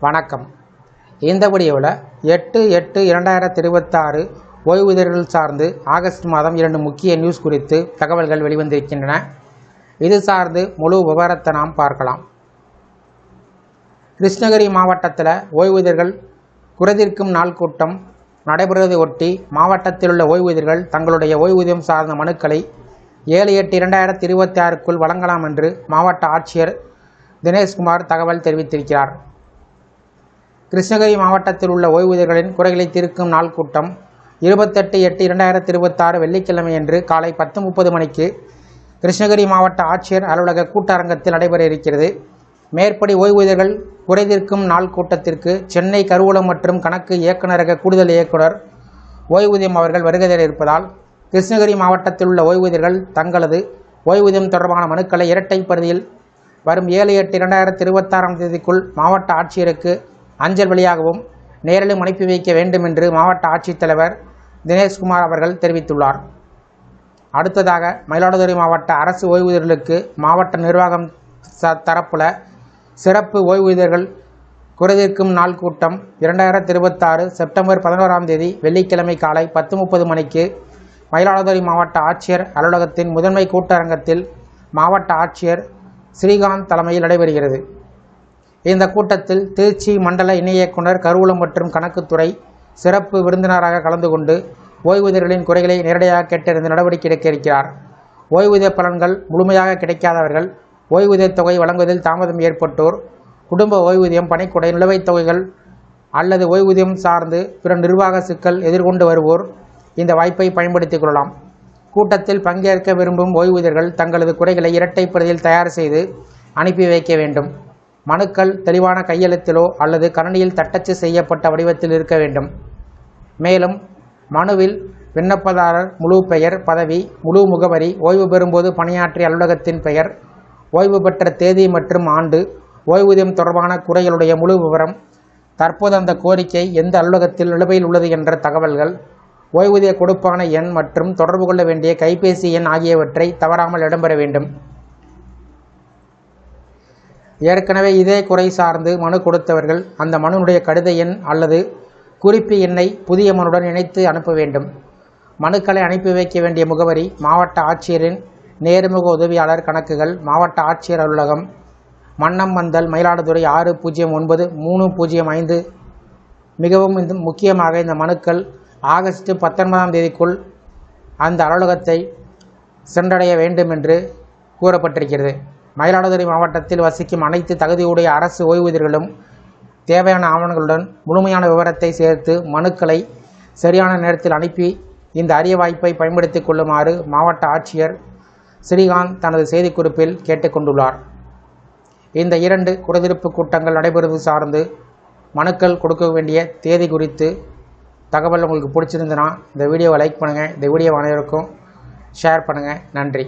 வணக்கம். இந்த வீடியோவில் 8/8/2026 ஓய்வூதியர்கள் சார்ந்து ஆகஸ்ட் மாதம் 2 முக்கிய நியூஸ் குறித்து தகவல்கள் வெளிவந்திருக்கின்றன. இது சார்ந்து முழு விவரத்தை நாம் பார்க்கலாம். கிருஷ்ணகிரி மாவட்டத்தில் ஓய்வூதியர்கள் குறைதீர்க்கும் நாள் கூட்டம் நடைபெறுவதை ஒட்டி மாவட்டத்தில் உள்ள ஓய்வூதியர்கள் தங்களுடைய ஓய்வூதியம் சார்ந்த மனுக்களை 7/8/2026க்குள் வழங்கலாம் என்று மாவட்ட ஆட்சியர் தினேஷ்குமார் தகவல் தெரிவித்திருக்கிறார். கிருஷ்ணகிரி மாவட்டத்தில் உள்ள ஓய்வூதியர்களின் குறைகளை தீர்க்கும் நாள் கூட்டம் 28/8/2026 வெள்ளிக்கிழமையன்று காலை 10:30 மணிக்கு கிருஷ்ணகிரி மாவட்ட ஆட்சியர் அலுவலக கூட்டரங்கத்தில் நடைபெற இருக்கிறது. மேற்படி ஓய்வூதியர்கள் குறைதீர்க்கும் நாள் கூட்டத்திற்கு சென்னை கருவூலம் மற்றும் கணக்கு இயக்குநரக கூடுதல் இயக்குனர் ஓய்வூதியம் அவர்கள் வருகை தர இருப்பதால் கிருஷ்ணகிரி மாவட்டத்தில் உள்ள ஓய்வூதியர்கள் தங்களது ஓய்வூதியம் தொடர்பான மனுக்களை இரட்டை பிரதியில் வரும் 7/8/2026 மாவட்ட ஆட்சியருக்கு அஞ்சல் வழியாகவும் நேரிலும் அனுப்பி வைக்க வேண்டும் என்று மாவட்ட ஆட்சித்தலைவர் தினேஷ்குமார் அவர்கள் தெரிவித்துள்ளார். அடுத்ததாக மயிலாடுதுறை மாவட்ட அரசு ஓய்வூதியர்களுக்கு மாவட்ட நிர்வாகம் தரப்புல சிறப்பு ஓய்வூதியர்கள் குறைதீர்க்கும் நாள் கூட்டம் 2026 செப்டம்பர் 11ஆம் தேதி வெள்ளிக்கிழமை காலை 10:30 மணிக்கு மயிலாடுதுறை மாவட்ட ஆட்சியர் அலுவலகத்தின் முதன்மை கூட்டரங்கத்தில் மாவட்ட ஆட்சியர் ஸ்ரீகாந்த் தலைமையில் நடைபெறுகிறது. இந்த கூட்டத்தில் திருச்சி மண்டல இணை இயக்குனர் கருவூலம் மற்றும் கணக்குத்துறை சிறப்பு விருந்தினராக கலந்து கொண்டு ஓய்வூதியர்களின் குறைகளை நேரடியாக கேட்டறிந்து நடவடிக்கை எடுக்க இருக்கிறார். ஓய்வூதிய பலன்கள் முழுமையாக கிடைக்காதவர்கள், ஓய்வூதிய தொகை வழங்குவதில் தாமதம் ஏற்பட்டோர், குடும்ப ஓய்வூதியம், பணிக்கொடை, நிலுவைத் தொகைகள் அல்லது ஓய்வூதியம் சார்ந்து பிற நிர்வாக சிக்கல் எதிர்கொண்டு வருவோர் இந்த வாய்ப்பை பயன்படுத்திக் கொள்ளலாம். கூட்டத்தில் பங்கேற்க விரும்பும் ஓய்வூதியர்கள் தங்களது குறைகளை இரட்டை பிரதியில் தயார் செய்து அனுப்பி வைக்க வேண்டும். மனுக்கள் தெளிவான கையெழுத்திலோ அல்லது கணினியில் தட்டச்சு செய்யப்பட்ட வடிவத்தில் இருக்க வேண்டும். மேலும் மனுவில் விண்ணப்பதாரர் முழு பெயர், பதவி, முழு முகவரி, ஓய்வு பெறும்போது பணியாற்றிய அலுவலகத்தின் பெயர், ஓய்வு பெற்ற தேதி மற்றும் ஆண்டு, ஓய்வூதியம் தொடர்பான குறைகளுடைய முழு விவரம், தற்போது அந்த கோரிக்கை எந்த அலுவலகத்தில் நிலுவையில் உள்ளது என்ற தகவல்கள், ஓய்வூதிய கொடுப்பான எண் மற்றும் தொடர்பு கொள்ள வேண்டிய கைபேசி எண் ஆகியவற்றை தவறாமல் இடம்பெற வேண்டும். ஏற்கனவே இதே குறை சார்ந்து மனு கொடுத்தவர்கள் அந்த மனுவுடைய கடித எண் அல்லது குறிப்பு எண்ணை புதிய மனுடன் இணைத்து அனுப்ப வேண்டும். மனுக்களை அனுப்பி வைக்க வேண்டிய முகவரி மாவட்ட ஆட்சியரின் நேர்முக உதவியாளர் கணக்குகள், மாவட்ட ஆட்சியர் அலுவலகம், மன்னம்மந்தல், மயிலாடுதுறை 609305. மிகவும் முக்கியமாக இந்த மனுக்கள் ஆகஸ்ட் 19ஆம் தேதிக்குள் அந்த அலுவலகத்தை சென்றடைய வேண்டும் என்று கூறப்பட்டிருக்கிறது. மயிலாடுதுறை மாவட்டத்தில் வசிக்கும் அனைத்து தகுதியுடைய அரசு ஓய்வூதியர்களும் தேவையான ஆவணங்களுடன் முழுமையான விவரத்தை சேர்த்து மனுக்களை சரியான நேரத்தில் அனுப்பி இந்த அரிய வாய்ப்பை பயன்படுத்திக் கொள்ளுமாறு மாவட்ட ஆட்சியர் ஸ்ரீகாந்த் தனது செய்திக்குறிப்பில் கேட்டுக்கொண்டுள்ளார். இந்த 2 குறைதீர்ப்பு கூட்டங்கள் நடைபெறுவது சார்ந்து மனுக்கள் கொடுக்க வேண்டிய தேதி குறித்து தகவல் உங்களுக்கு பிடிச்சிருந்ததுன்னா இந்த வீடியோவை லைக் பண்ணுங்கள். இந்த வீடியோ அனைவருக்கும் ஷேர் பண்ணுங்கள். நன்றி.